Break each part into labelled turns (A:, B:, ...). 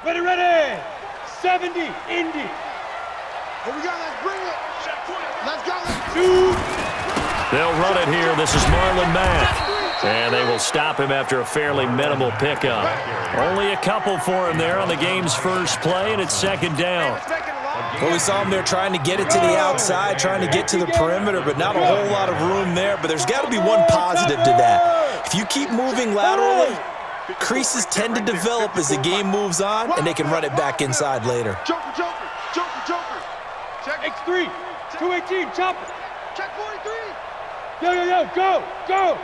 A: Ready, ready. 70, Indy.
B: Here we go, let's bring it. Let's go, let's
A: Shoot.
C: They'll run it here. This is Marlon Mack. And they will stop him after a fairly minimal pickup. Only a couple for him there on the game's first play, and it's second down.
D: Well, we saw him there trying to get it to the outside, trying to get to the perimeter, but not a whole lot of room there. But there's got to be one positive to that. If you keep moving laterally, creases tend to develop as the game moves on, and they can run it back inside later.
B: Joker, Joker, Joker, Joker. Check
A: X3, 218, chopper.
B: Check 43.
A: Yo, go, go.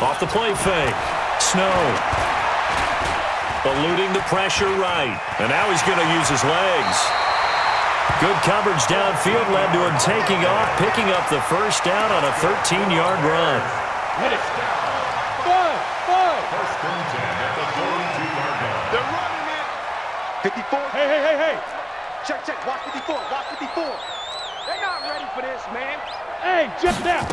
C: Off the play fake. Snow. Eluding the pressure right. And now he's going to use his legs. Good coverage downfield led to him taking off, picking up the first down on a 13-yard run.
A: Hit it. Five.
E: First and 10 at the 42-yard line.
B: They're running it. 54.
A: Hey.
B: Check. Watch 54. Watch 54. They're not ready for this, man.
A: Hey, just now.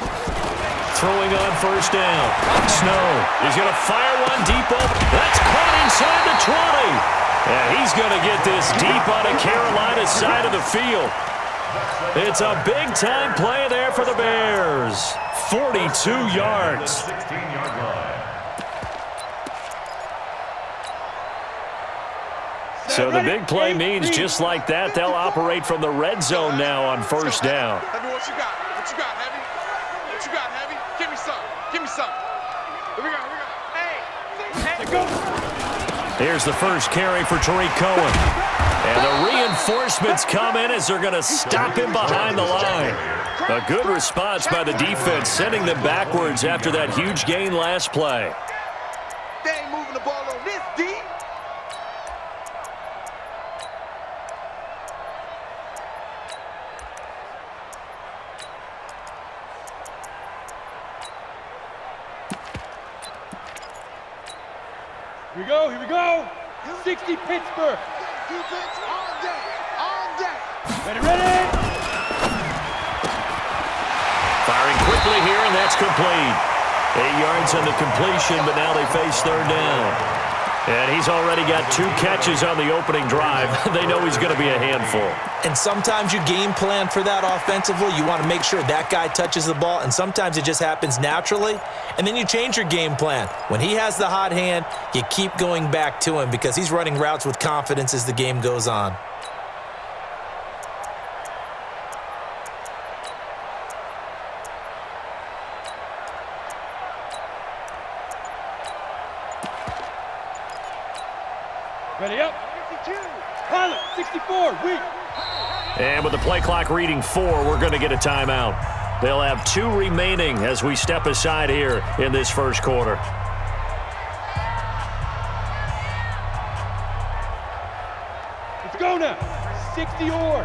C: Throwing on first down. Snow is going to fire one deep up. That's caught inside the 20. And he's going to get this deep on the Carolina side of the field. It's a big-time play there for the Bears. 42 yards.
E: 16-yard line.
C: So the big play means just like that, they'll operate from the red zone now on first down.
B: Heavy, what you got? What you got, Heavy? What you got, Heavy? Give me some. Here we go. Hey,
A: Go.
C: Here's the first carry for Tariq Cohen. And the reinforcements come in as they're going to stop him behind the line. A good response by the defense, sending them backwards after that huge gain last play.
B: They ain't moving the ball on this deep.
A: Here we go. 60 Pittsburgh.
B: Defense all day.
A: Ready.
C: Firing quickly here, and that's complete. 8 yards on the completion, but now they face third down. And he's already got 2 catches on the opening drive. They know he's going to be a handful.
D: And sometimes you game plan for that offensively. You want to make sure that guy touches the ball, and sometimes it just happens naturally. And then you change your game plan. When he has the hot hand, you keep going back to him because he's running routes with confidence as the game goes on.
A: Ready up. Pilot, 64, weak.
C: And with the play clock reading 4, we're going to get a timeout. They'll have 2 remaining as we step aside here in this first quarter.
A: Let's go now. 60 or.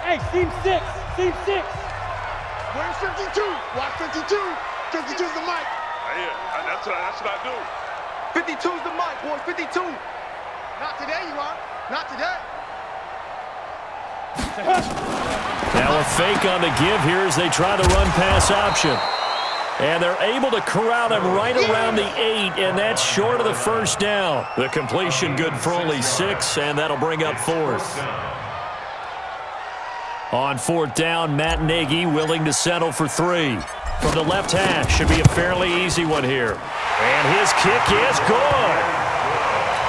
A: Hey, seam 6.
B: Where's 52? Watch 52. 52's the mic.
F: Yeah, that's what I do.
B: 52's the mic, boy. 52. Not today, you are. Not today.
C: Now a fake on the give here as they try the run-pass option. And they're able to corral him right around the 8, and that's short of the first down. The completion good for only 6, and that'll bring up 4th. On 4th down, Matt Nagy willing to settle for 3. From the left hash, should be a fairly easy one here. And his kick is good.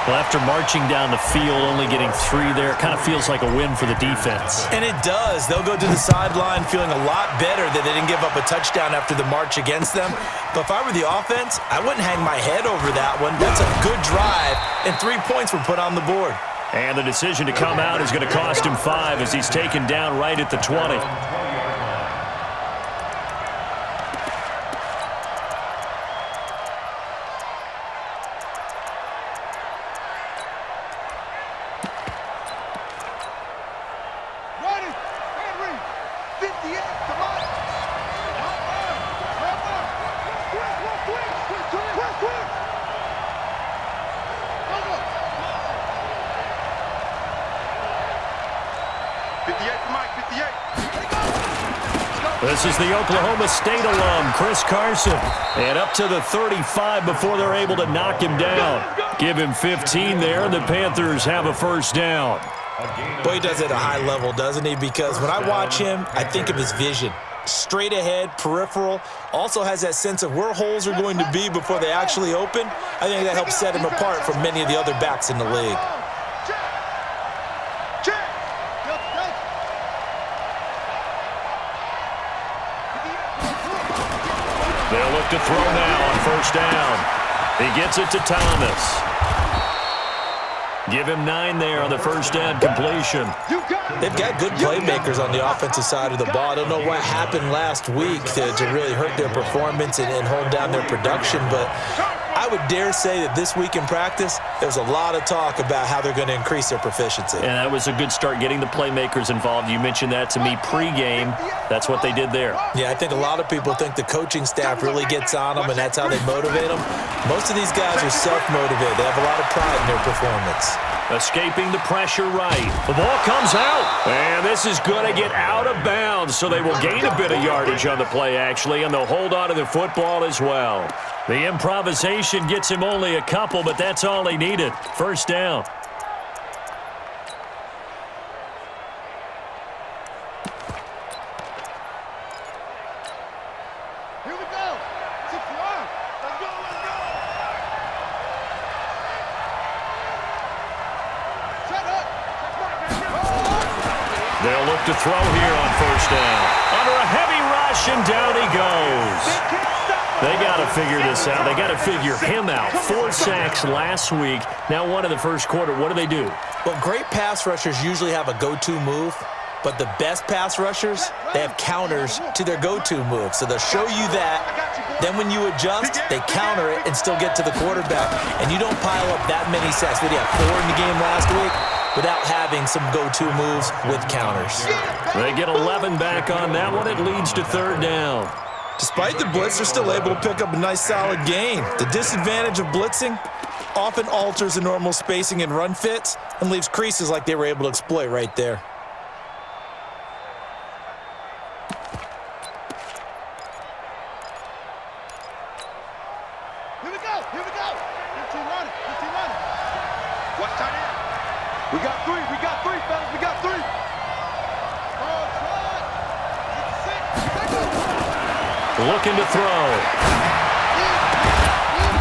C: Well, after marching down the field, only getting 3 there, kind of feels like a win for the defense.
D: And it does. They'll go to the sideline feeling a lot better that they didn't give up a touchdown after the march against them. But if I were the offense, I wouldn't hang my head over that one. That's a good drive, and 3 points were put on the board.
C: And the decision to come out is going to cost him 5 as he's taken down right at the 20. This is the Oklahoma State alum, Chris Carson. And up to the 35 before they're able to knock him down. Give him 15 there, and the Panthers have a first down.
D: Boy, he does it at a high level, doesn't he? Because when I watch him, I think of his vision. Straight ahead, peripheral, also has that sense of where holes are going to be before they actually open. I think that helps set him apart from many of the other backs in the league.
C: They'll look to throw now on first down. He gets it to Thomas. Give him 9 there on the first down completion.
D: They've got good playmakers on the offensive side of the ball. I don't know what happened last week to really hurt their performance and hold down their production, but I would dare say that this week in practice, there's a lot of talk about how they're going to increase their proficiency.
C: And that was a good start, getting the playmakers involved. You mentioned that to me pregame. That's what they did there.
D: Yeah, I think a lot of people think the coaching staff really gets on them, and that's how they motivate them. Most of these guys are self-motivated. They have a lot of pride in their performance.
C: Escaping the pressure right. The ball comes out. And this is going to get out of bounds, so they will gain a bit of yardage on the play, actually, and they'll hold on to the football as well. The improvisation gets him only a couple, but that's all he needed. First down.
B: Here we go. 61. Let's go, let's go. Shut up.
C: They'll look to throw here on first down. Under a heavy rush, and down he goes. They got to figure this out. They got to figure him out. 4 sacks last week. Now 1 in the first quarter. What do?
D: Well, great pass rushers usually have a go-to move, but the best pass rushers, they have counters to their go-to move. So they'll show you that. Then when you adjust, they counter it and still get to the quarterback. And you don't pile up that many sacks. We had 4 in the game last week without having some go-to moves with counters.
C: They get 11 back on that one. It leads to third down.
D: Despite the blitz, they're still able to pick up a nice solid gain. The disadvantage of blitzing often alters the normal spacing and run fits and leaves creases like they were able to exploit right there.
B: Here we go. 15 running. Watch tight end. We got 3, fellas. We got 3.
C: Looking to throw.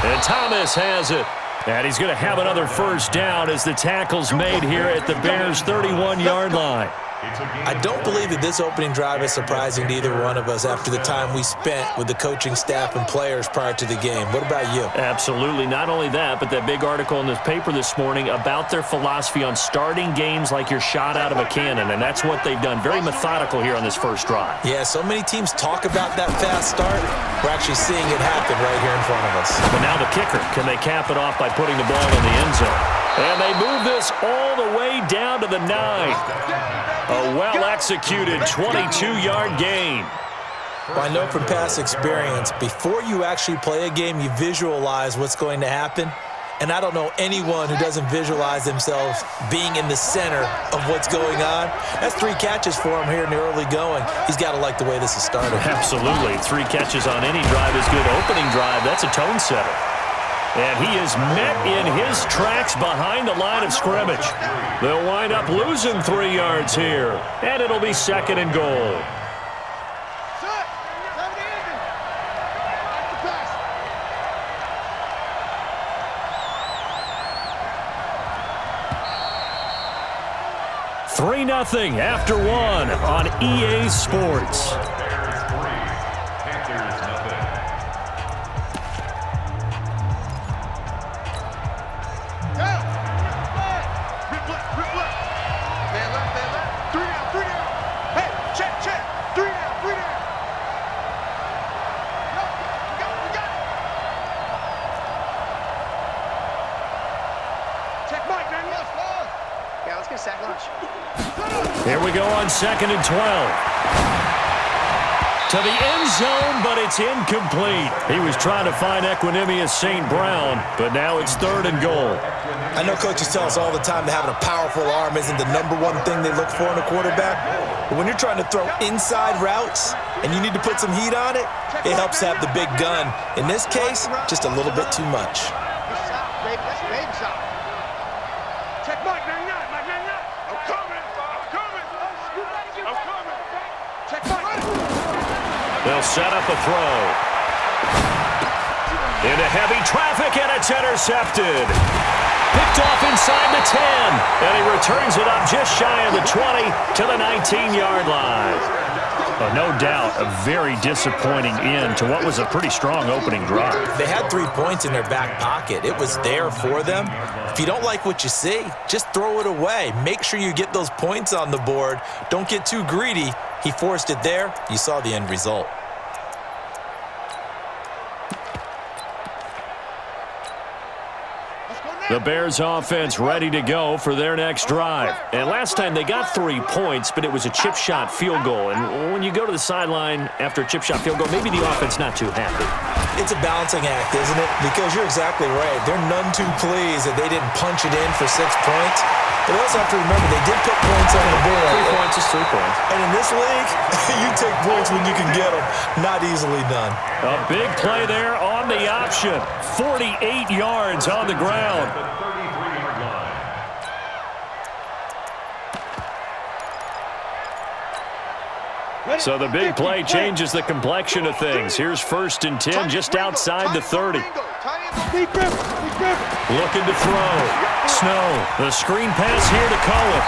C: And Thomas has it. And he's going to have another first down as the tackle's made here at the Bears' 31-yard line.
D: I don't believe that this opening drive is surprising to either one of us after the time we spent with the coaching staff and players prior to the game. What about you?
C: Absolutely. Not only that, but that big article in the paper this morning about their philosophy on starting games like you're shot out of a cannon, and that's what they've done. Very methodical here on this first drive.
D: Yeah, so many teams talk about that fast start. We're actually seeing it happen right here in front of us.
C: But now the kicker. Can they cap it off by putting the ball in the end zone? And they move this all the way down to the 9. A well-executed 22-yard gain.
D: Well, I know from past experience, before you actually play a game, you visualize what's going to happen. And I don't know anyone who doesn't visualize themselves being in the center of what's going on. That's 3 catches for him here in the early going. He's got to like the way this is started.
C: Absolutely. 3 catches on any drive is good. Opening drive, that's a tone setter. And he is met in his tracks behind the line of scrimmage. They'll wind up losing 3 yards here. And it'll be 2nd and goal.
B: Set.
C: 3-0 after 1 on EA Sports. Here we go on 2nd and 12. To the end zone, but it's incomplete. He was trying to find Equinemius St. Brown, but now it's 3rd and goal.
D: I know coaches tell us all the time that having a powerful arm isn't the #1 thing they look for in a quarterback. But when you're trying to throw inside routes and you need to put some heat on it, it helps to have the big gun. In this case, just a little bit too much.
B: Check Mike 99, Mike 99. I'm coming. Check Mike.
C: They'll set up a throw. Into heavy traffic, and it's intercepted. Picked off inside the 10, and he returns it up just shy of the 20 to the 19-yard line. No doubt a very disappointing end to what was a pretty strong opening drive.
D: They had 3 points in their back pocket. It was there for them. If you don't like what you see, just throw it away. Make sure you get those points on the board. Don't get too greedy. He forced it there. You saw the end result.
C: The Bears offense ready to go for their next drive. And last time they got 3 points, but it was a chip shot field goal. And when you go to the sideline after a chip shot field goal, maybe the offense not too happy.
D: It's a balancing act, isn't it? Because you're exactly right. They're none too pleased that they didn't punch it in for 6 points. But they also have to remember they did put points on the board.
C: 3 points is 3 points.
D: And in this league, you take points when you can get them. Not easily done.
C: A big play there on the option. 48 yards on the ground. So the big play changes the complexion of things. Here's 1st and 10 just outside the 30. Looking to throw. Snow. The screen pass here to Cohen.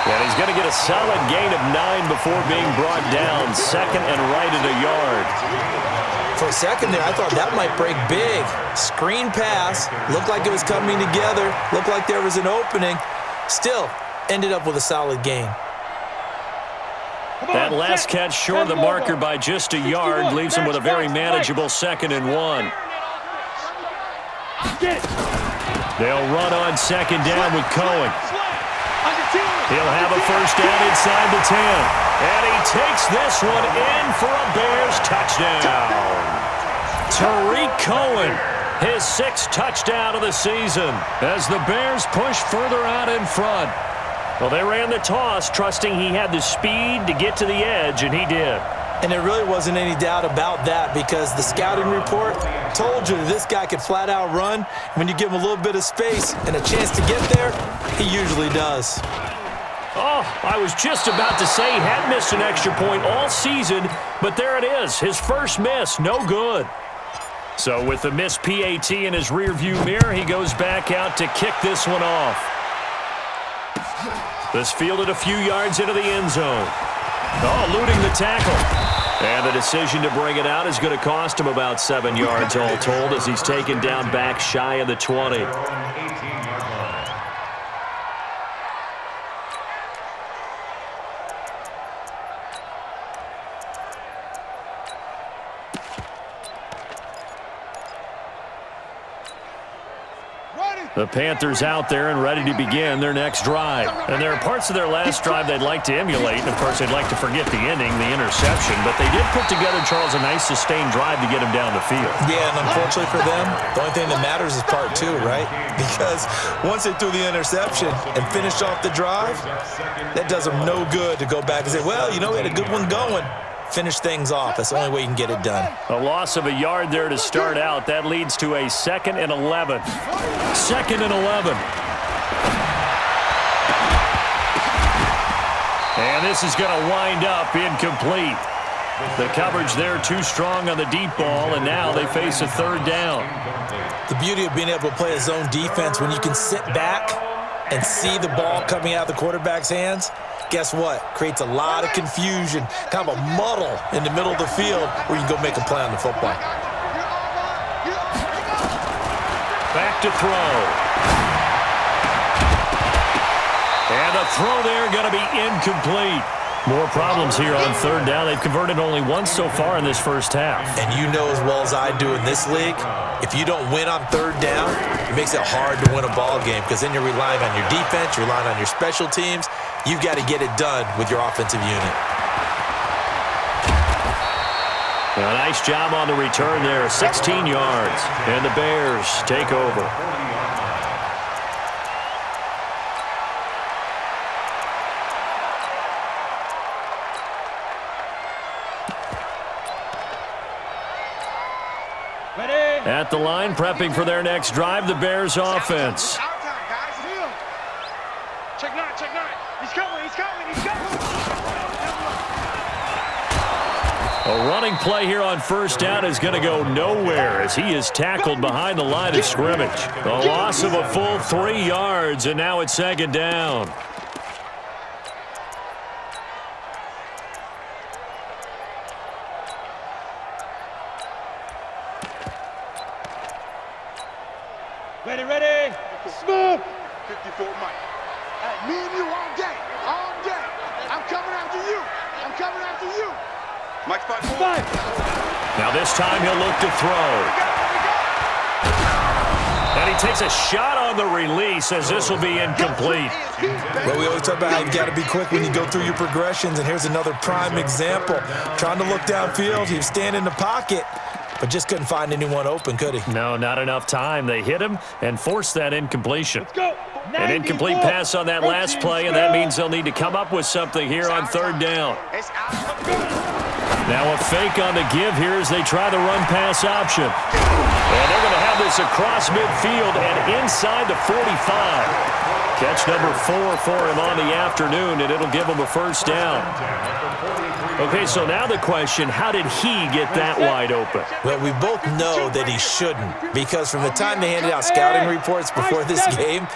C: And he's going to get a solid gain of 9 before being brought down. 2nd and right at a yard.
D: For a second there, I thought that might break big. Screen pass. Looked like it was coming together. Looked like there was an opening. Still, ended up with a solid gain.
C: That last catch short of the marker by just a yard leaves him with a very manageable 2nd and 1. They'll run on 2nd down with Cohen. He'll have a 1st down inside the 10. And he takes this one in for a Bears touchdown. Tariq Cohen, his 6th touchdown of the season as the Bears push further out in front. Well, they ran the toss, trusting he had the speed to get to the edge, and he did.
D: And there really wasn't any doubt about that because the scouting report told you that this guy could flat out run. When you give him a little bit of space and a chance to get there, he usually does.
C: Oh, I was just about to say he had missed an extra point all season, but there it is, his first miss, no good. So with the missed PAT in his rearview mirror, he goes back out to kick this one off. This fielded a few yards into the end zone. Oh, eluding the tackle. And the decision to bring it out is going to cost him about 7 yards all told as he's taken down back shy of the 20. The Panthers out there and ready to begin their next drive. And there are parts of their last drive they'd like to emulate. And, of course, they'd like to forget the ending, the interception. But they did put together, Charles, a nice sustained drive to get him down the field.
D: Yeah, and unfortunately for them, the only thing that matters is part 2, right? Because once they threw the interception and finished off the drive, that does them no good to go back and say, well, you know, we had a good one going. Finish things off. That's the only way you can get it done.
C: A loss of a yard there to start out. That leads to a 2nd and 11. 2nd and 11. And this is going to wind up incomplete. The coverage there too strong on the deep ball, and now they face a 3rd down.
D: The beauty of being able to play a zone defense when you can sit back and see the ball coming out of the quarterback's hands, guess what? Creates a lot of confusion, kind of a muddle in the middle of the field where you can go make a play on the football.
C: Back to throw. And the throw there going to be incomplete. More problems here on 3rd down. They've converted only once so far in this first half.
D: And you know as well as I do in this league, if you don't win on 3rd down, it makes it hard to win a ball game because then you're relying on your defense, you're relying on your special teams. You've got to get it done with your offensive unit.
C: A nice job on the return there, 16 yards, and the Bears take over.
A: Ready?
C: At the line, prepping for their next drive, the Bears offense.
B: Check nine, check nine. He's coming, he's coming, he's coming.
C: A running play here on first down is going to go nowhere as he is tackled behind the line of scrimmage. A loss of a full 3 yards, and now it's second down.
A: Ready, ready. Smooth.
B: 54 Mike. Hey, me and you all day, all day. I'm coming after you. I'm coming after you. Mike's 5-4.
C: Now this time he'll look to throw. And he takes a shot on the release as this will be incomplete.
D: Well, we always talk about how you've got to be quick when you go through your progressions, and here's another prime example. Trying to look downfield, he was standing in the pocket, but just couldn't find anyone open, could he?
C: No, not enough time. They hit him and forced that incompletion.
A: Let's go.
C: An incomplete pass on that last play, and that means they'll need to come up with something here on third down. Now a fake on the give here as they try the run-pass option. And they're going to have this across midfield and inside the 45. Catch number 4 for him on the afternoon, and it'll give him a first down. Okay, so now the question, how did he get that wide open?
D: Well, we both know that he shouldn't, because from the time they handed out scouting reports before this game,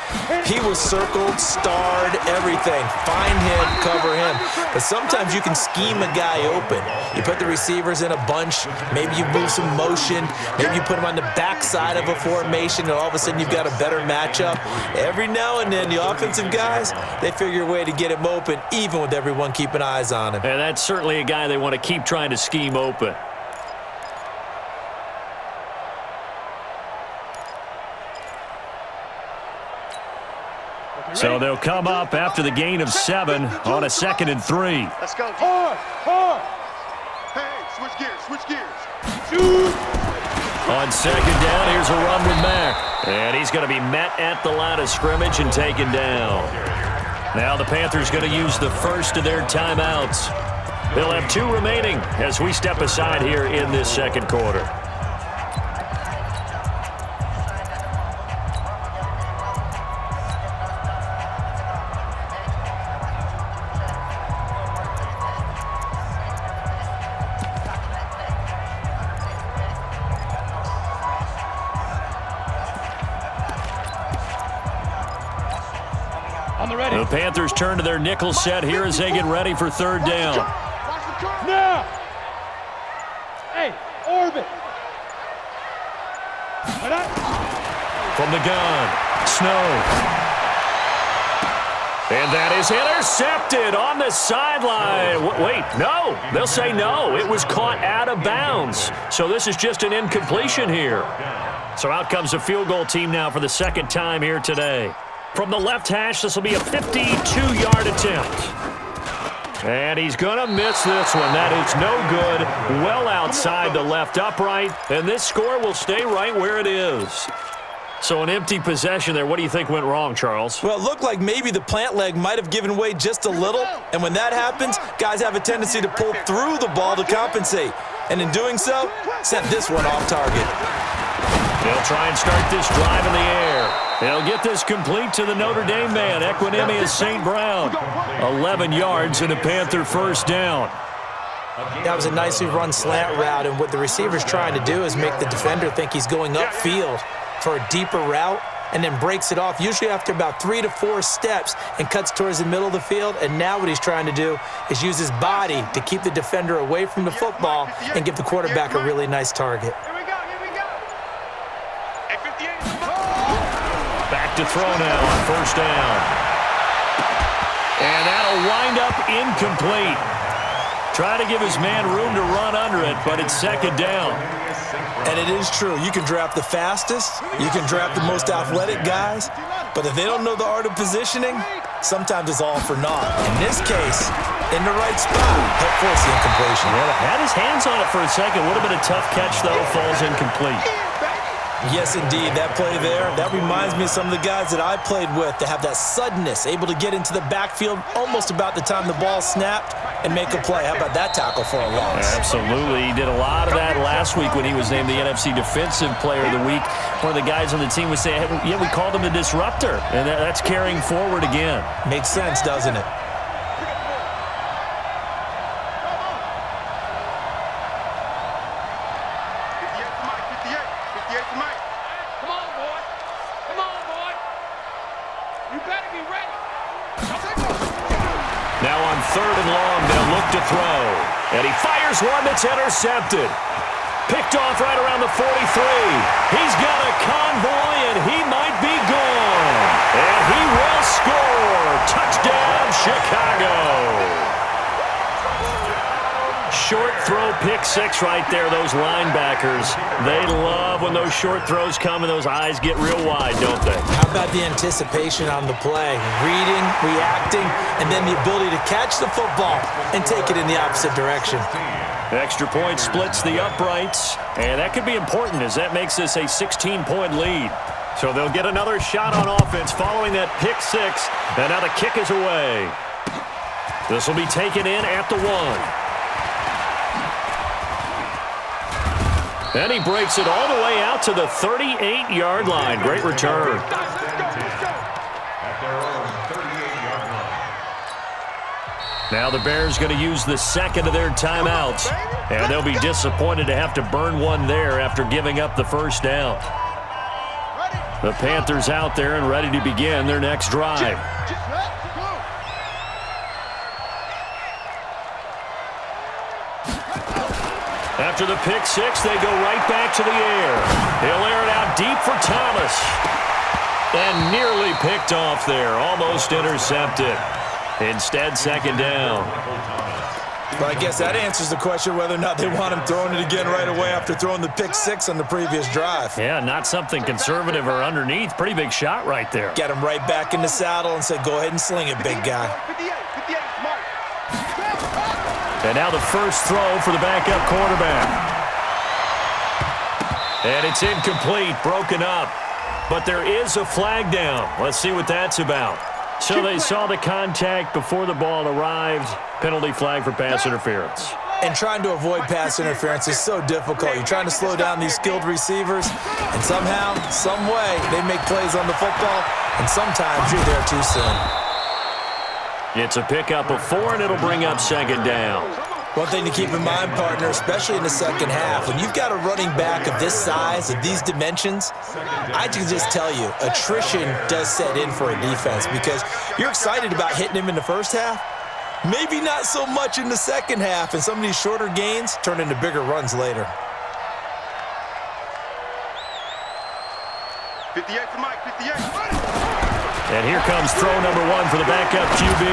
D: he was circled, starred, everything. Find him, cover him. But sometimes you can scheme a guy open. You put the receivers in a bunch, maybe you move some motion, maybe you put them on the backside of a formation, and all of a sudden you've got a better matchup. Every now and then, the offensive guys, they figure a way to get him open, even with everyone keeping eyes on him.
C: And that's certainly a guy they want to keep trying to scheme open. So they'll come up after the gain of 7 on a 2nd and 3.
B: Let's go.
A: Hard.
B: Hey, switch gears, switch gears.
A: Shoot.
C: On second down, here's a run with Mack. And he's going to be met at the line of scrimmage and taken down. Now the Panthers going to use the first of their timeouts. They'll have 2 remaining as we step aside here in this second quarter.
A: On the ready.
C: The Panthers turn to their nickel set here as they get ready for third down.
A: Now. Hey, orbit.
C: From the gun, Snow. And that is intercepted on the sideline. Wait, no. They'll say no. It was caught out of bounds. So this is just an incompletion here. So out comes the field goal team now for the second time here today. From the left hash, this will be a 52-yard attempt. And he's going to miss this one. That is no good. Well outside the left upright. And this score will stay right where it is. So an empty possession there. What do you think went wrong, Charles?
D: Well, it looked like maybe the plant leg might have given way just a little. And when that happens, guys have a tendency to pull through the ball to compensate. And in doing so, sent this one off target.
C: They'll try and start this drive in the air. They'll get this complete to the Notre Dame man, Equinemius St. Brown. 11 yards and a Panther first down.
D: That was a nicely run slant route, and what the receiver's trying to do is make the defender think he's going upfield for a deeper route and then breaks it off, usually after about 3 to 4 steps, and cuts towards the middle of the field. And now what he's trying to do is use his body to keep the defender away from the football and give the quarterback a really nice target.
C: Back to throw now on first down. And that'll wind up incomplete. Try to give his man room to run under it, but it's second down.
D: And it is true. You can draft the fastest. You can draft the most athletic guys. But if they don't know the art of positioning, sometimes it's all for naught. In this case, in the right spot, help force the incompletion.
C: Yeah, had his hands on it for a second. Would have been a tough catch, though. Falls incomplete.
D: Yes, indeed. That play there, that reminds me of some of the guys that I played with that have that suddenness, able to get into the backfield almost about the time the ball snapped and make a play. How about that tackle for a loss?
C: Absolutely. He did a lot of that last week when he was named the NFC Defensive Player of the Week. One of the guys on the team was saying, hey, yeah, we called him the disruptor, and that's carrying forward again.
D: Makes sense, doesn't it?
C: Now on 3rd and long, they'll look to throw. And he fires one that's intercepted. Picked off right around the 43. He's got a convoy, and he might be gone. And he will score. Touchdown, Chicago. Short throw, pick six right there, those linebackers. They love when those short throws come and those eyes get real wide, don't they?
D: How about the anticipation on the play? Reading, reacting, and then the ability to catch the football and take it in the opposite direction.
C: Extra point splits the uprights, and that could be important as that makes this a 16-point lead. So they'll get another shot on offense following that pick six, and now the kick is away. This will be taken in at the 1. And he breaks it all the way out to the 38-yard line. Great return. Now the Bears going to use the second of their timeouts. And they'll be disappointed to have to burn one there after giving up the first down. The Panthers out there and ready to begin their next drive. After the pick six, they go right back to the air. He'll air it out deep for Thomas. And nearly picked off there. Almost intercepted. Instead, second down.
D: Well, I guess that answers the question whether or not they want him throwing it again right away after throwing the pick six on the previous drive.
C: Yeah, not something conservative or underneath. Pretty big shot right there.
D: Get him right back in the saddle and say, go ahead and sling it, big guy.
C: And now the first throw for the backup quarterback. And it's incomplete, broken up. But there is a flag down. Let's see what that's about. So they saw the contact before the ball arrived. Penalty flag for pass interference.
D: And trying to avoid pass interference is so difficult. You're trying to slow down these skilled receivers, and somehow, some way, they make plays on the football, and sometimes you're there too soon.
C: It's a pickup of 4, and it'll bring up second down.
D: One thing to keep in mind, partner, especially in the second half, when you've got a running back of this size, of these dimensions, I can just tell you, attrition does set in for a defense because you're excited about hitting him in the first half, maybe not so much in the second half, and some of these shorter gains turn into bigger runs later.
B: 58 to Mike, 58.
C: And here comes throw number 1 for the backup QB.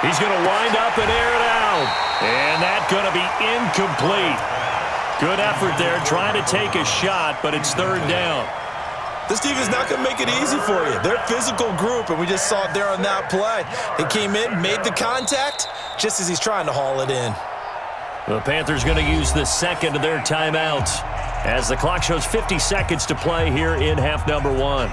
C: He's going to wind up and air it out. And that's going to be incomplete. Good effort there, trying to take a shot, but it's third down.
D: This team is not going to make it easy for you. They're a physical group, and we just saw it there on that play. They came in, made the contact, just as he's trying to haul it in.
C: The Panthers going to use the second of their timeouts as the clock shows 50 seconds to play here in half number 1.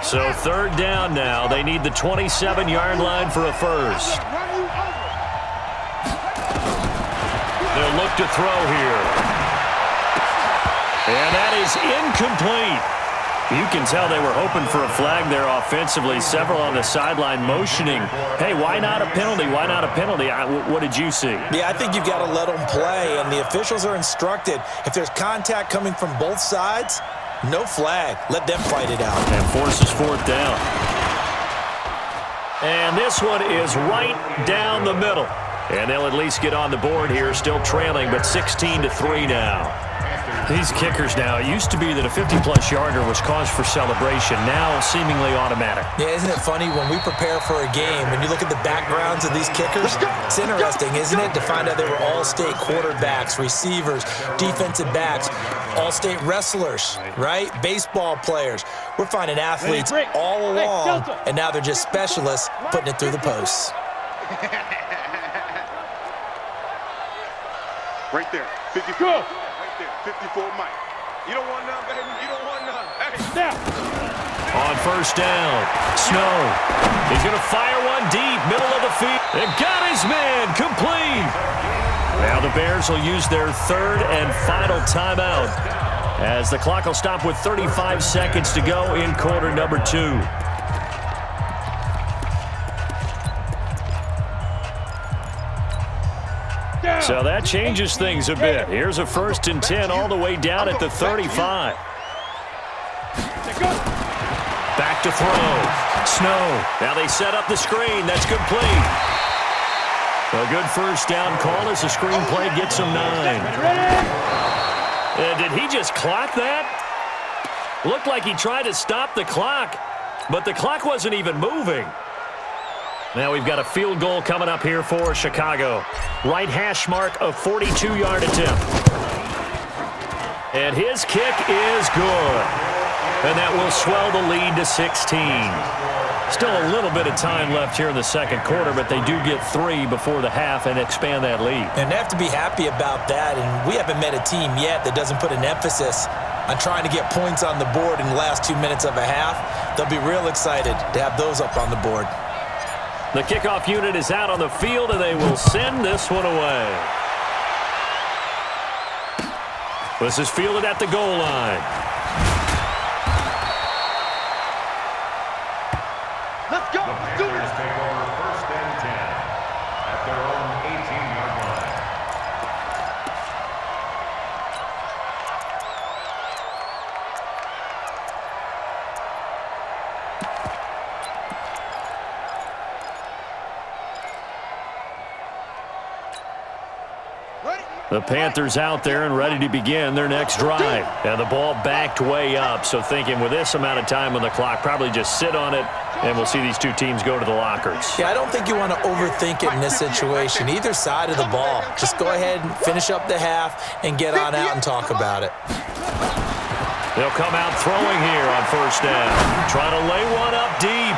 C: So third down now. They need the 27-yard line for a first. They'll look to throw here. And that is incomplete. You can tell they were hoping for a flag there offensively. Several on the sideline motioning. Hey, why not a penalty? Why not a penalty? What did you see?
D: Yeah, I think you've got to let them play, and the officials are instructed. If there's contact coming from both sides, no flag. Let them fight it out.
C: And forces fourth down. And this one is right down the middle. And they'll at least get on the board here, still trailing, but 16-3 now. These kickers now, it used to be that a 50-plus yarder was cause for celebration. Now, seemingly automatic.
D: Yeah, isn't it funny when we prepare for a game, when you look at the backgrounds of these kickers, it's interesting, isn't it, to find out they were all-state quarterbacks, receivers, defensive backs, all-state wrestlers, right? Baseball players. We're finding athletes all along, and now they're just specialists putting it through the posts.
B: Right there, 54. Right there, 54 Mike. You don't want none, baby. You don't want none. Hey.
A: Now.
C: On first down, Snow. He's going to fire one deep, middle of the field. And got his man complete. Now the Bears will use their third and final timeout as the clock will stop with 35 seconds to go in quarter number 2. So that changes things a bit. Here's a 1st and 10 all the way down at the 35. Back to throw. Snow. Now they set up the screen. That's complete. A good first down call as the screen play gets him 9. Did he just clock that? Looked like he tried to stop the clock, but the clock wasn't even moving. Now we've got a field goal coming up here for Chicago. Right hash mark, a 42-yard attempt. And his kick is good. And that will swell the lead to 16. Still a little bit of time left here in the second quarter, but they do get 3 before the half and expand that lead.
D: And they have to be happy about that, and we haven't met a team yet that doesn't put an emphasis on trying to get points on the board in the last 2 minutes of a half. They'll be real excited to have those up on the board.
C: The kickoff unit is out on the field, and they will send this one away. This is fielded at the goal line.
A: Let's go.
E: The Panthers take over 1st and 10 at their own 18-yard line.
C: The Panthers out there and ready to begin their next drive. And the ball backed way up, so thinking with this amount of time on the clock, probably just sit on it, and we'll see these two teams go to the lockers.
D: Yeah, I don't think you want to overthink it in this situation. Either side of the ball. Just go ahead and finish up the half and get on out and talk about it.
C: They'll come out throwing here on first down. Trying to lay one up deep.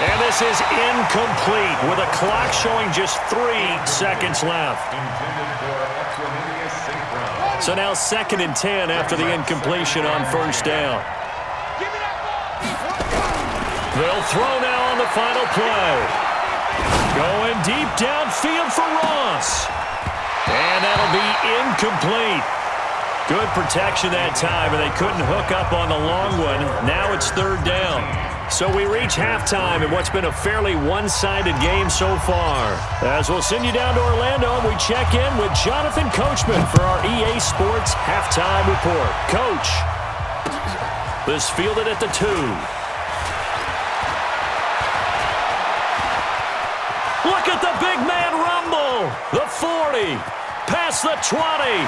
C: And this is incomplete with a clock showing just 3 seconds left. So now 2nd and 10 after the incompletion on first down. They'll throw now on the final play. Going deep downfield for Ross. And that'll be incomplete. Good protection that time, and they couldn't hook up on the long one. Now it's 3rd down. So we reach halftime in what's been a fairly one-sided game so far. As we'll send you down to Orlando, and we check in with Jonathan Coachman for our EA Sports Halftime Report. Coach, this fielded at the 2. Look at the big man rumble. The 40, past the 20.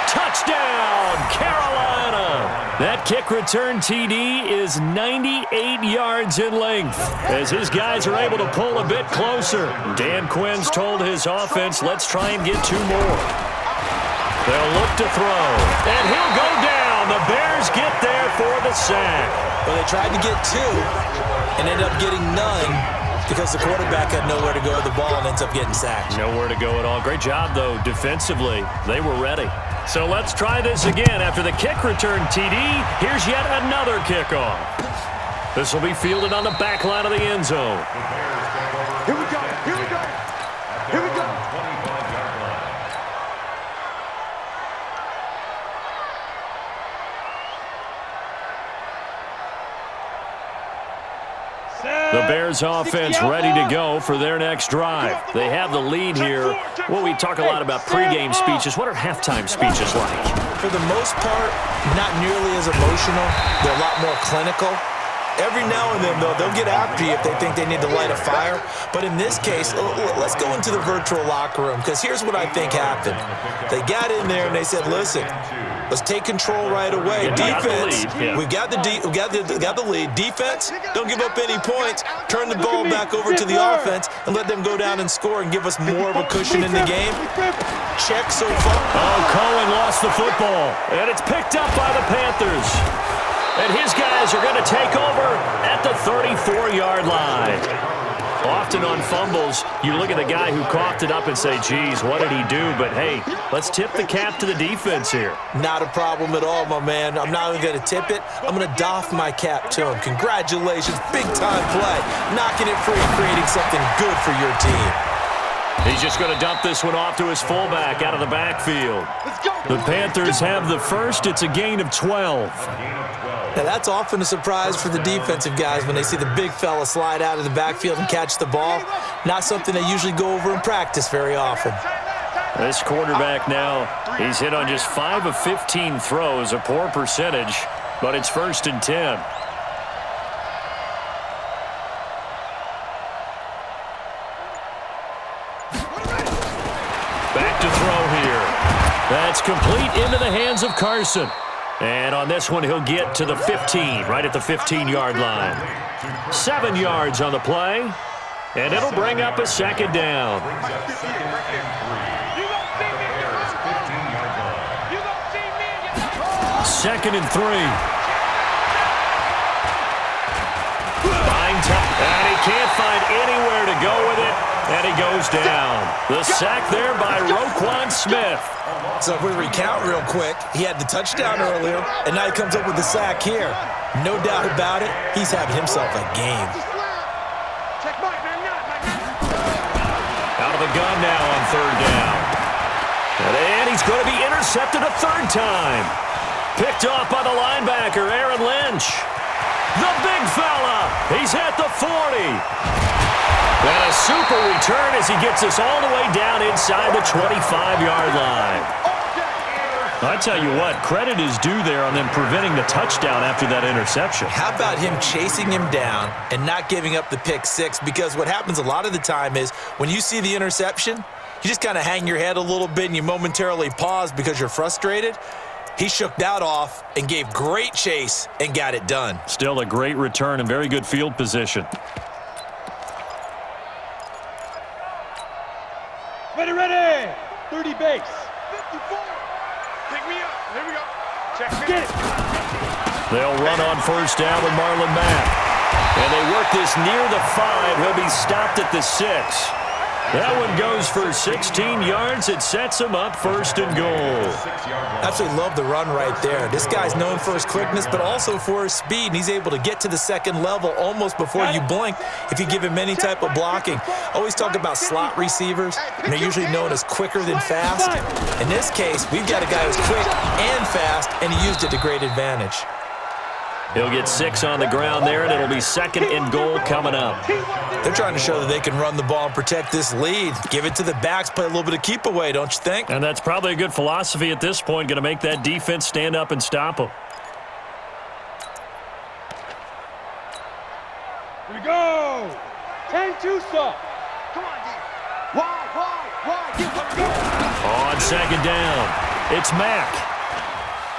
C: Touchdown, Carolina. That kick return TD is 98 yards in length as his guys are able to pull a bit closer. Dan Quinn's told his offense, let's try and get 2 more. They'll look to throw, and he'll go down. The Bears get there for the sack.
D: Well, they tried to get 2 and ended up getting none because the quarterback had nowhere to go with the ball and ends up getting sacked.
C: Nowhere to go at all. Great job, though, defensively. They were ready. So let's try this again. After the kick return TD, here's yet another kickoff. This will be fielded on the back line of the end zone.
A: Here we go. Here we go. Here we go.
E: 25-yard line.
C: The Bears offense ready to go for their next drive. They have the lead here. Well, we talk a lot about pregame speeches. What are halftime speeches like?
D: For the most part, not nearly as emotional. They're a lot more clinical. Every now and then, though, they'll get after you if they think they need to light a fire. But in this case, let's go into the virtual locker room, because here's what I think happened. They got in there and they said, listen, let's take control right away. Defense, we've got the lead. Defense, don't give up any points. Turn the ball back over to the offense and let them go down and score and give us more of a cushion in the game. Check so far.
C: Oh, Cohen lost the football, and it's picked up by the Panthers. And his guys are going to take over at the 34-yard line. Often on fumbles, you look at the guy who coughed it up and say, geez, what did he do? But, hey, let's tip the cap to the defense here.
D: Not a problem at all, my man. I'm not even going to tip it. I'm going to doff my cap to him. Congratulations. Big-time play. Knocking it free, creating something good for your team.
C: He's just going to dump this one off to his fullback out of the backfield. The Panthers have the first. It's a gain of 12.
D: Now, that's often a surprise for the defensive guys when they see the big fella slide out of the backfield and catch the ball. Not something they usually go over in practice very often.
C: This quarterback now, he's hit on just 5 of 15 throws, a poor percentage, but it's 1st and 10. Back to throw here. That's complete into the hands of Carson. And on this one, he'll get to the 15, right at the 15-yard line. 7 yards on the play, and it'll bring up a second down. Second and 3. And he can't find anywhere to go with it, and he goes down. The sack there by Roquan Smith.
D: So if we recount real quick, he had the touchdown earlier, and now he comes up with the sack here. No doubt about it, he's having himself a game.
C: Out of the gun now on 3rd down. And he's going to be intercepted a 3rd time. Picked off by the linebacker, Aaron Lynch. The big fella, he's at the 40. And a super return as he gets us all the way down inside the 25-yard line. I tell you what, credit is due there on them preventing the touchdown after that interception.
D: How about him chasing him down and not giving up the pick six? Because what happens a lot of the time is when you see the interception, you just kind of hang your head a little bit and you momentarily pause because you're frustrated. He shook that off and gave great chase and got it done.
C: Still a great return and very good field position.
A: Ready. 30 base.
B: 54. Pick me up. Here we go. Check.
A: Get it.
C: They'll run on 1st down with Marlon Mack. And they work this near the 5. He'll be stopped at the 6. That one goes for 16 yards. It sets him up 1st and goal.
D: Absolutely love the run right there. This guy's known for his quickness, but also for his speed, and he's able to get to the 2nd level almost before you blink if you give him any type of blocking. Always talk about slot receivers, and they're usually known as quicker than fast. In this case, we've got a guy who's quick and fast, and he used it to great advantage.
C: He'll get 6 on the ground there, and it'll be 2nd and goal coming up.
D: They're trying to show that they can run the ball and protect this lead. Give it to the backs, play a little bit of keep away, don't you think?
C: And that's probably a good philosophy at this point, going to make that defense stand up and stop them.
A: Here we go. 10-2 stop.
B: Come on, D. Why?
C: On 2nd down, it's Mack.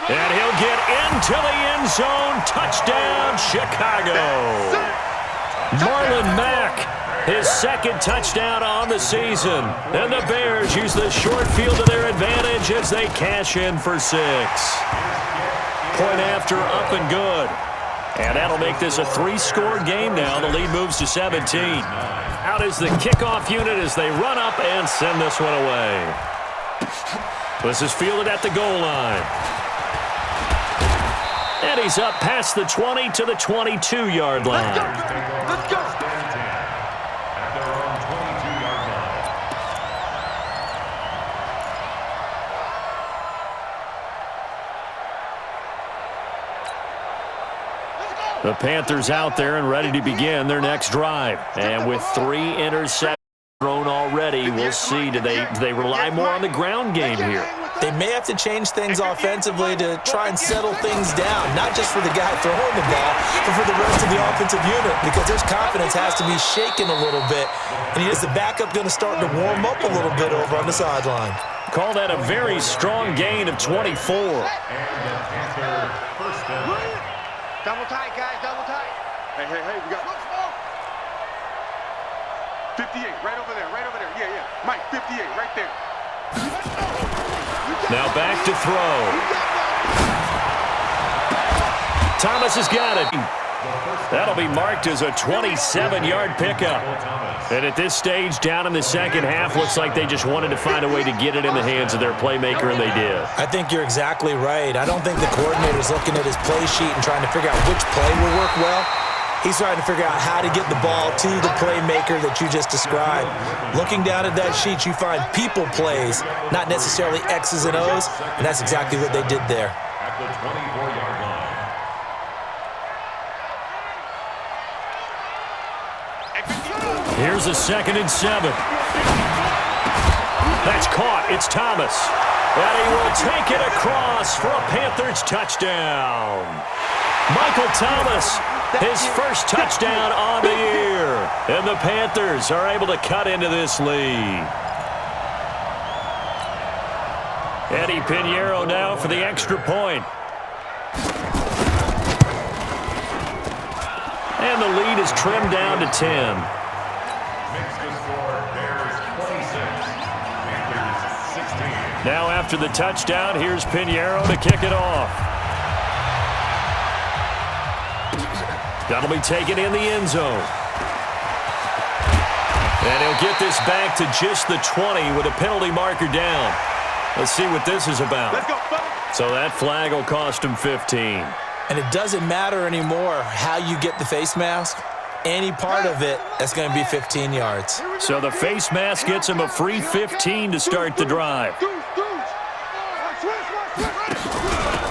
C: And he'll get into the end zone. Touchdown, Chicago. Marlon Mack, his 2nd touchdown on the season. And the Bears use the short field to their advantage as they cash in for 6. Point after, up and good. And that'll make this a 3-score game now. The lead moves to 17. Out is the kickoff unit as they run up and send this one away. This is fielded at the goal line. And he's up past the 20 to the 22-yard line.
B: Let's go.
E: At their own 22-yard line.
C: The Panthers out there and ready to begin their next drive. And with 3 interceptions thrown already, we'll see. Do they rely more on the ground game here?
D: they may have to change things offensively to try and settle things down, not just for the guy throwing the ball, but for the rest of the offensive unit, because their confidence has to be shaken a little bit. And is the backup going to start to warm up a little bit over on the sideline?
C: Call that a very strong gain of 24.
E: And the Panther first down.
B: Double tight, guys, double tight. Hey, we got 58, right over there. Yeah. Mike, 58, right there.
C: Now back to throw. Thomas has got it. That'll be marked as a 27-yard pickup. And at this stage, down in the second half, looks like they just wanted to find a way to get it in the hands of their playmaker, and they did.
D: I think you're exactly right. I don't think the coordinator's looking at his play sheet and trying to figure out which play will work well. He's trying to figure out how to get the ball to the playmaker that you just described. Looking down at that sheet, you find people plays, not necessarily X's and O's, and that's exactly what they did there.
E: At the 24-yard line.
C: Here's a 2nd and 7. That's caught. It's Thomas. And he will take it across for a Panthers touchdown. Michael Thomas, his first touchdown on the year. And the Panthers are able to cut into this lead. Eddie Pinheiro now for the extra point. And the lead is trimmed down to 10.
E: Makes the score Bears 26, Panthers 16.
C: Now after the touchdown, here's Pinheiro to kick it off. That'll be taken in the end zone. And he'll get this back to just the 20 with a penalty marker down. Let's see what this is about.
B: Let's go,
C: So that flag will cost him 15.
D: And it doesn't matter anymore how you get the face mask. Any part of it, that's going to be 15 yards.
C: So the face mask gets him a free 15 to start the drive.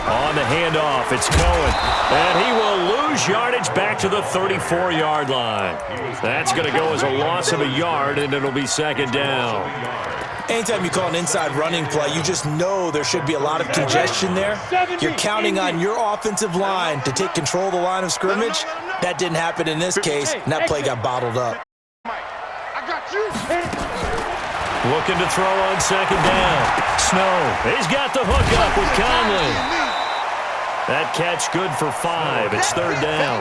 C: On the handoff, it's Cohen. And he will lose yardage back to the 34-yard line. That's going to go as a loss of a yard, and it'll be 2nd down.
D: Anytime you call an inside running play, you just know there should be a lot of congestion there. You're counting on your offensive line to take control of the line of scrimmage. That didn't happen in this case, and that play got bottled up.
B: I got you.
C: Looking to throw on 2nd down. Snow, he's got the hook up with Conley. That catch good for 5. It's 3rd down.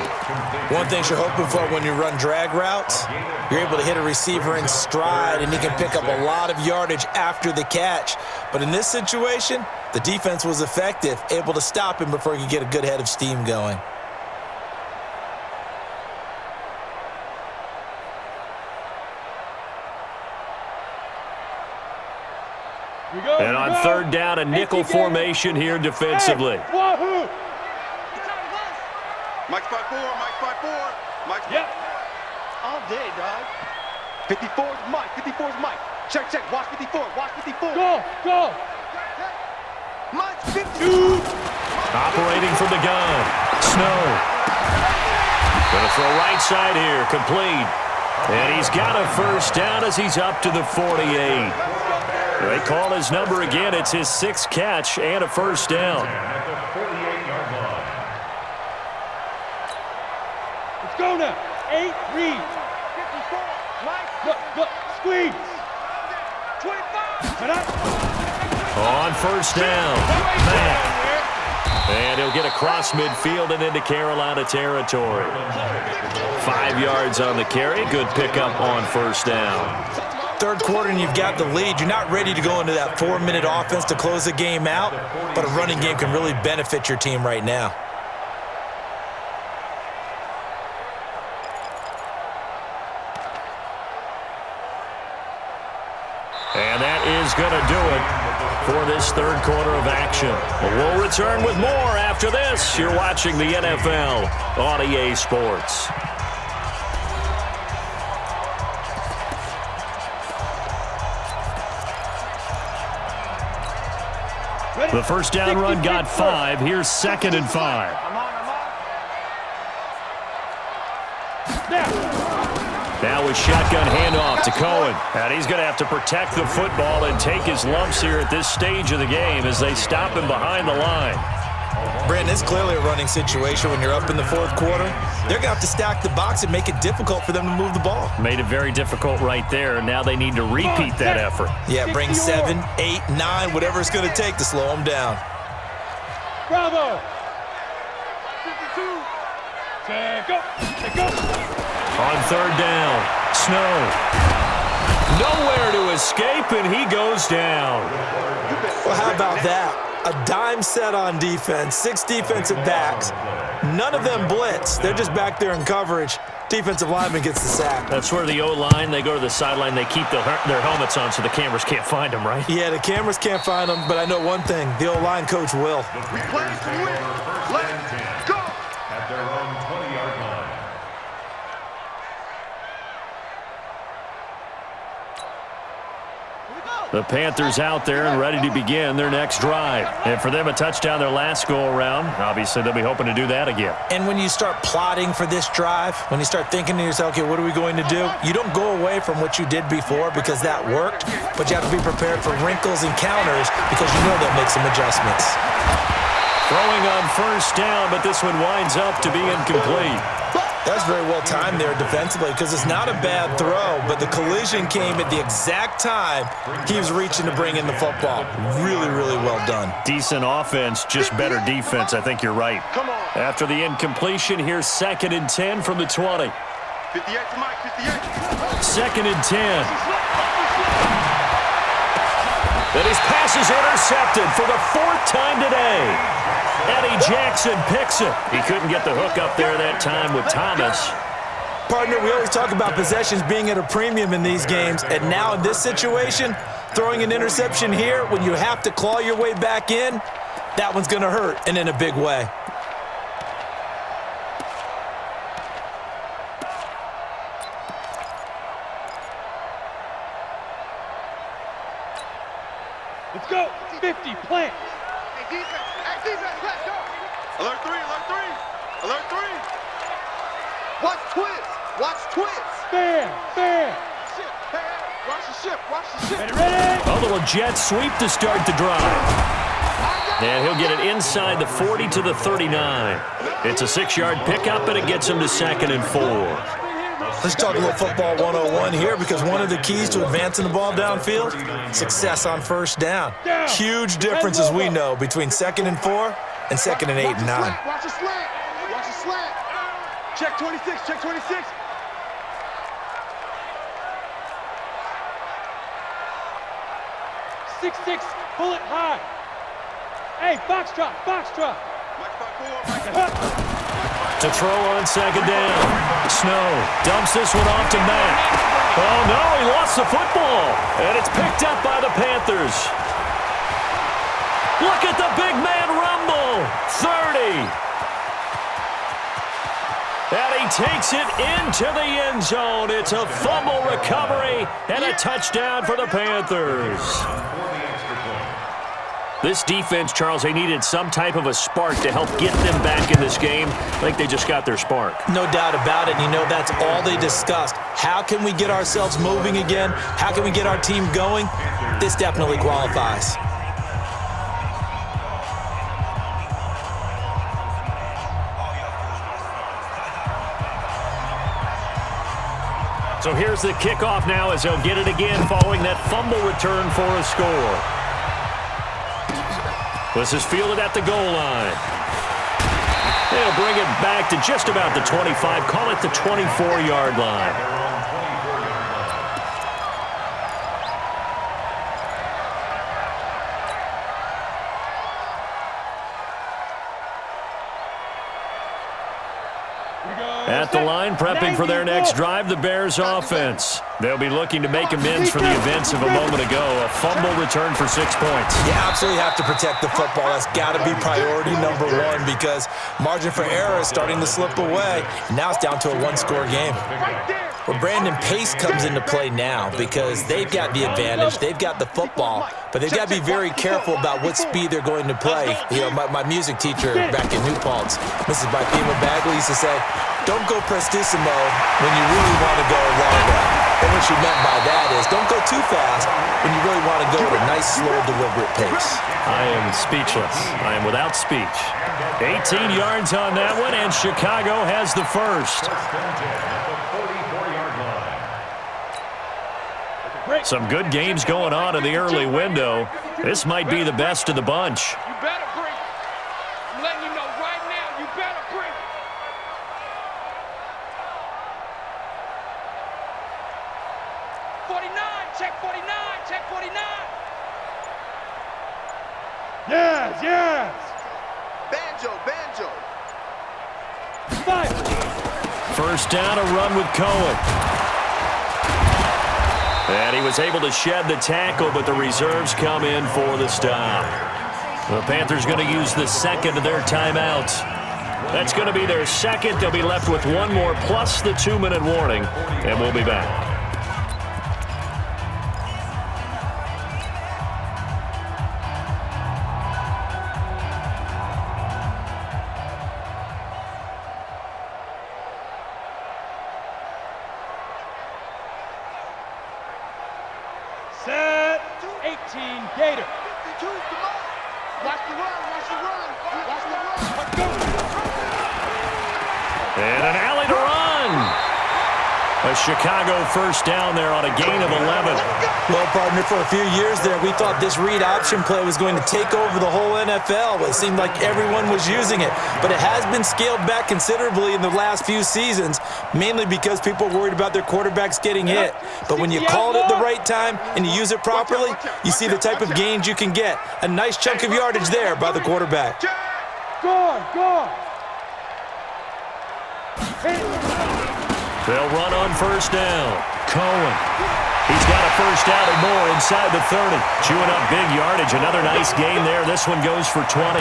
D: One thing you're hoping for when you run drag routes, you're able to hit a receiver in stride, and he can pick up a lot of yardage after the catch. But in this situation, the defense was effective, able to stop him before he could get a good head of steam going.
C: And on 3rd down, a nickel formation here defensively.
A: Wahoo!
B: Mike 5-4, Mike 5-4. Mike.
A: Yep.
B: All day, dog. 54's Mike, 54's Mike. Check, watch 54, watch 54.
A: Go!
B: Mike's 52.
C: Operating from the gun. Snow. Going to throw right side here, complete. And he's got a 1st down as he's up to the 48. They call his number again. It's his 6th catch and a 1st down.
E: At the 48-yard line.
A: Let's go now. 8, read.
B: 54, Mike.
A: Look, squeeze.
B: 25.
C: On 1st down, Matt. And he'll get across midfield and into Carolina territory. 5 yards on the carry. Good pickup on 1st down.
D: 3rd quarter and you've got the lead. You're not ready to go into that 4-minute offense to close the game out, but a running game can really benefit your team right now.
C: And that is going to do it for this 3rd quarter of action. We'll return with more after this. You're watching the NFL on EA Sports. The 1st down run got 5. Here's 2nd and 5.
A: Now.
C: Now with shotgun handoff to Cohen. And he's going to have to protect the football and take his lumps here at this stage of the game as they stop him behind the line.
D: Brandon, it's clearly a running situation when you're up in the fourth quarter. They're going to have to stack the box and make it difficult for them to move the ball.
C: Made it very difficult right there, and now they need to repeat that effort.
D: Yeah, bring 7, 8, 9, whatever it's going to take to slow them down.
A: Bravo! 52. Go.
C: On third down, Snow. Nowhere to escape, and he goes down.
D: Well, how about that? A dime set on defense, 6 defensive backs. None of them blitz. They're just back there in coverage. Defensive lineman gets the sack.
C: That's where the O-line, they go to the sideline, they keep their helmets on so the cameras can't find them, right?
D: Yeah, the cameras can't find them, but I know one thing. The O-line coach will.
B: We play to win. Let's go.
E: At their own 20-yard line.
C: The Panthers out there and ready to begin their next drive. And for them, a touchdown their last go-around. Obviously, they'll be hoping to do that again.
D: And when you start plotting for this drive, when you start thinking to yourself, okay, what are we going to do? You don't go away from what you did before because that worked, but you have to be prepared for wrinkles and counters because you know they'll make some adjustments.
C: Throwing on first down, but this one winds up to be incomplete.
D: That's very well timed there defensively because it's not a bad throw, but the collision came at the exact time he was reaching to bring in the football. Really, really well done.
C: Decent offense, just better defense. I think you're right.
B: Come on.
C: After the incompletion, here's 2nd and 10 from the 20.
B: 58 to Mike, 58.
C: 2nd and 10. And his pass is intercepted for the 4th time today. Eddie Jackson picks it. He couldn't get the hook up there that time with Thomas.
D: Partner, we always talk about possessions being at a premium in these games, and now in this situation, throwing an interception here when you have to claw your way back in, that one's going to hurt, and in a big way.
A: Let's go. 50, plant.
B: Defense, let's go. Alert 3. Alert 3. Watch twist.
A: Fair.
B: Watch the ship.
A: Ready?
C: A little jet sweep to start the drive. And he'll get it inside the 40 to the 39. It's a 6-yard pickup, and it gets him to 2nd and 4.
D: Let's talk a little football 101 here because one of the keys to advancing the ball downfield, success on first down. Huge difference, as we know, between 2nd and 4 and 2nd and 8 and 9.
B: Watch the slant. Check 26.
A: 6-6, pull it high. Hey, box drop.
C: To throw on 2nd down. Snow dumps this one off to Matt. Oh, no, he lost the football. And it's picked up by the Panthers. Look at the big man rumble. 30. And he takes it into the end zone. It's a fumble recovery and a touchdown for the Panthers. This defense, Charles, they needed some type of a spark to help get them back in this game. I think they just got their spark.
D: No doubt about it. And you know, that's all they discussed. How can we get ourselves moving again? How can we get our team going? This definitely qualifies.
C: So here's the kickoff now as they'll get it again following that fumble return for a score. This is fielded at the goal line. They'll bring it back to just about the 25, call it the 24-yard line. At the line, prepping for their next drive, the Bears offense. They'll be looking to make amends for the events of a moment ago. A fumble return for 6 points.
D: You absolutely have to protect the football. That's got to be priority number one because margin for error is starting to slip away. Now it's down to a one-score game. Well, Brandon, pace comes into play now because they've got the advantage. They've got the football, but they've got to be very careful about what speed they're going to play. You know, my music teacher back in New Paltz, Mrs. Bythema Bagley, used to say, don't don't go prestissimo when you really want to go largo. And what she meant by that is don't go too fast when you really want to go at a nice, slow, deliberate pace.
C: I am speechless. I am without speech. 18 yards on that one, and Chicago has the first. Some good games going on in the early window. This might be the best of the bunch.
B: You better bring it. I'm letting you know right now, you better bring it. Check 49, check 49.
A: Yes, yes.
B: Banjo.
A: Five.
C: First down, a run with Cohen. And he was able to shed the tackle, but the reserves come in for the stop. The Panthers going to use the second of their timeouts. That's going to be their second. They'll be left with one more plus the 2-minute warning, and we'll be back.
A: Set. 18 Gator.
B: Watch the run.
C: And an alley to run. A Chicago first down there on a gain of 11.
D: Well, partner, for a few years there, we thought this read option play was going to take over the whole NFL. It seemed like everyone was using it. But it has been scaled back considerably in the last few seasons, mainly because people are worried about their quarterbacks getting hit. But when you call it at the right time and you use it properly, you see the type of gains you can get. A nice chunk of yardage there by the quarterback.
A: Go.
C: They'll run on first down. Cohen. He's got a first down and more inside the 30. Chewing up big yardage. Another nice gain there. This one goes for 20.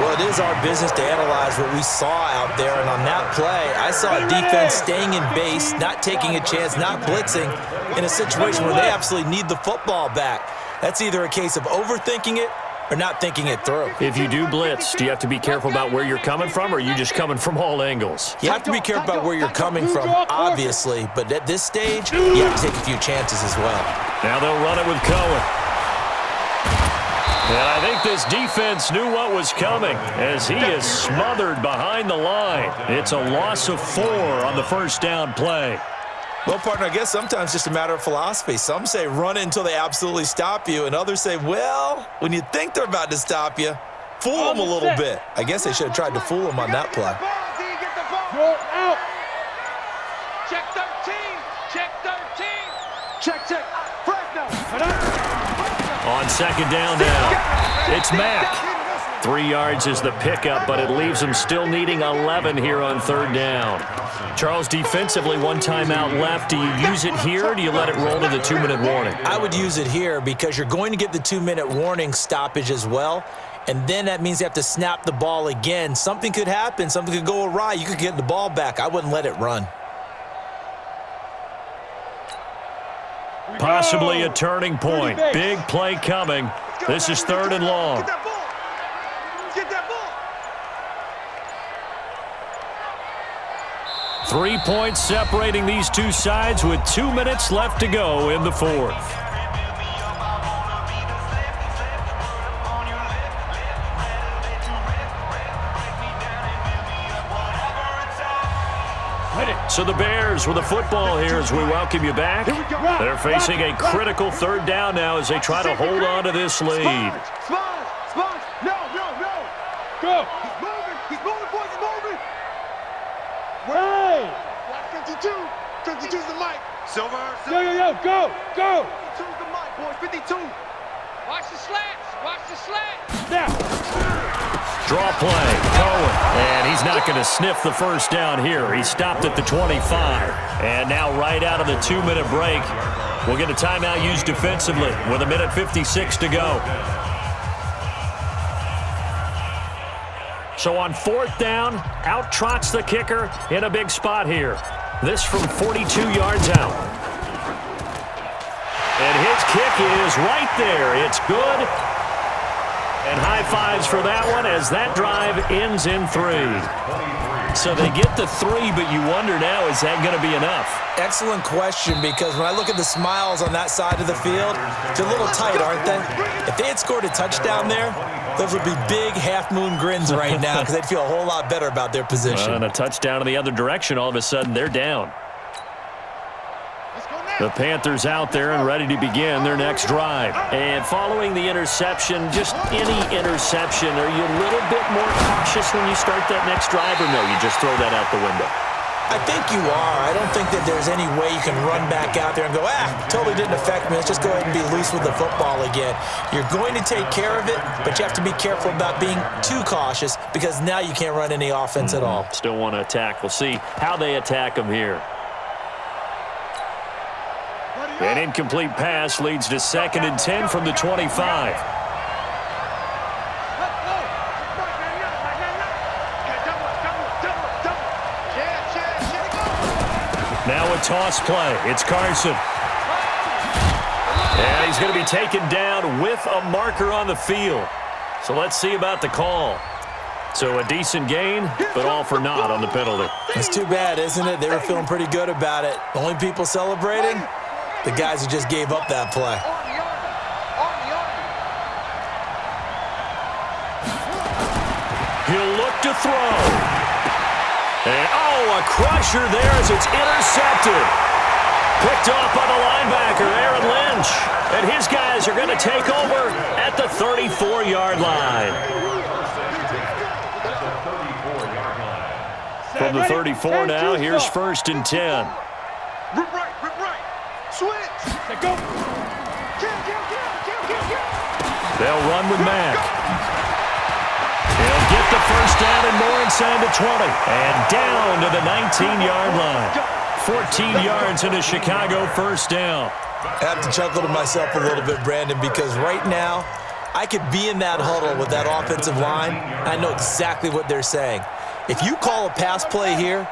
D: Well, it is our business to analyze what we saw out there. And on that play, I saw a defense staying in base, not taking a chance, not blitzing, in a situation where they absolutely need the football back. That's either a case of overthinking it or not thinking it through.
C: If you do blitz, do you have to be careful about where you're coming from, or are you just coming from all angles?
D: You have to be careful about where you're coming from, obviously, but at this stage, you have to take a few chances as well.
C: Now they'll run it with Cohen. And I think this defense knew what was coming as he is smothered behind the line. It's a loss of 4 on the first down play.
D: Well, partner, I guess sometimes it's just a matter of philosophy. Some say run it until they absolutely stop you, and others say, well, when you think they're about to stop you, fool them a little bit. I guess they should have tried to fool them on that play.
A: Roll out.
B: Check 13. Check. Fresno.
C: On second down now, it's Mack. 3 yards is the pickup, but it leaves them still needing 11 here on third down. Charles, defensively, 1 timeout left. Do you use it here, or do you let it roll to the 2-minute warning?
D: I would use it here because you're going to get the 2-minute warning stoppage as well, and then that means you have to snap the ball again. Something could happen. Something could go awry. You could get the ball back. I wouldn't let it run.
C: Possibly a turning point. Big play coming. This is 3rd and long.
B: Get that ball.
C: 3 points separating these two sides with 2 minutes left to go in the 4th. So the Bears with a football here as we welcome you back. They're facing a critical 3rd down now as they try to hold on to this lead.
B: Spons. No.
A: Go.
B: He's moving, boys. He's moving.
A: Hey.
B: Watch 52. 52's the mic. Silver.
A: Yo. Go.
B: 52's the mic, boys. 52. Watch the slats.
A: Now.
C: Draw play, Cohen, and he's not going to sniff the first down here. He stopped at the 25. And now right out of the 2-minute break, we'll get a timeout used defensively with 1:56 to go. So on 4th down, out trots the kicker in a big spot here. This from 42 yards out. And his kick is right there. It's good. And high fives for that one as that drive ends in 3. So they get the 3, but you wonder now, is that going to be enough?
D: Excellent question, because when I look at the smiles on that side of the field, they're a little tight, aren't they? If they had scored a touchdown there, those would be big half-moon grins right now because they'd feel a whole lot better about their position.
C: And a touchdown in the other direction, all of a sudden they're down. The Panthers out there and ready to begin their next drive. And following the interception, just any interception, are you a little bit more cautious when you start that next drive, or no, you just throw that out the window?
D: I think you are. I don't think that there's any way you can run back out there and go, totally didn't affect me. Let's just go ahead and be loose with the football again. You're going to take care of it, but you have to be careful about being too cautious because now you can't run any offense at all.
C: Still want to attack. We'll see how they attack them here. An incomplete pass leads to 2nd and 10 from the 25. Now a toss play. It's Carson. And he's going to be taken down with a marker on the field. So let's see about the call. So a decent gain, but all for naught on the penalty.
D: It's too bad, isn't it? They were feeling pretty good about it. The only people celebrating, the guys who just gave up that play.
C: He'll look to throw. And, a crusher there as it's intercepted. Picked off by the linebacker, Aaron Lynch. And his guys are going to take over at the 34-yard line. From the 34 now, here's 1st and 10.
B: Rip right. Switch.
A: Go.
C: They'll run with Mack. He'll get the first down and more inside the 20. And down to the 19-yard line. 14 yards in a Chicago first down.
D: I have to chuckle to myself a little bit, Brandon, because right now I could be in that huddle with that offensive line. I know exactly what they're saying. If you call a pass play here,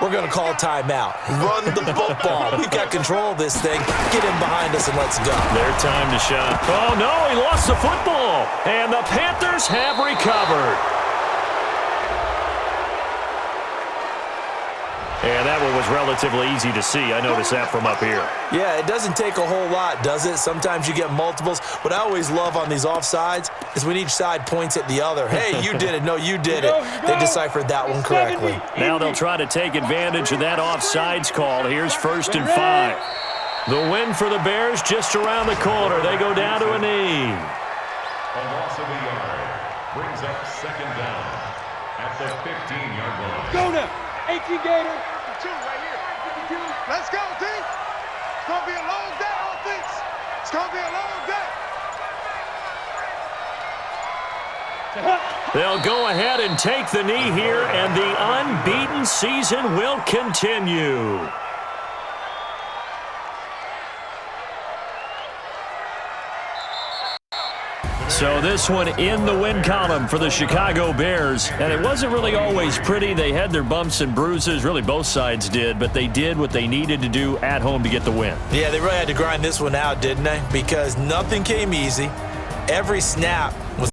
D: we're going to call a timeout. Run the football. We've got control of this thing. Get in behind us and let's go.
C: Their time to shine. Oh, no, he lost the football. And the Panthers have recovered. And that one was relatively easy to see. I noticed that from up here.
D: Yeah, it doesn't take a whole lot, does it? Sometimes you get multiples. What I always love on these offsides is when each side points at the other. Hey, you did it. No, you did it. They deciphered that one correctly.
C: Now they'll try to take advantage of that offsides call. Here's 1st and 5. The win for the Bears just around the corner. They go down to a knee.
E: A loss of a yard brings up 2nd down at the 15-yard line.
A: Go now. 18 Gator.
B: Right here. Let's go, D. It's going to be a long day, offense. It's going to be a long day.
C: They'll go ahead and take the knee here, and the unbeaten season will continue. So this one in the win column for the Chicago Bears. And it wasn't really always pretty. They had their bumps and bruises. Really, both sides did. But they did what they needed to do at home to get the win.
D: Yeah, they really had to grind this one out, didn't they? Because nothing came easy. Every snap was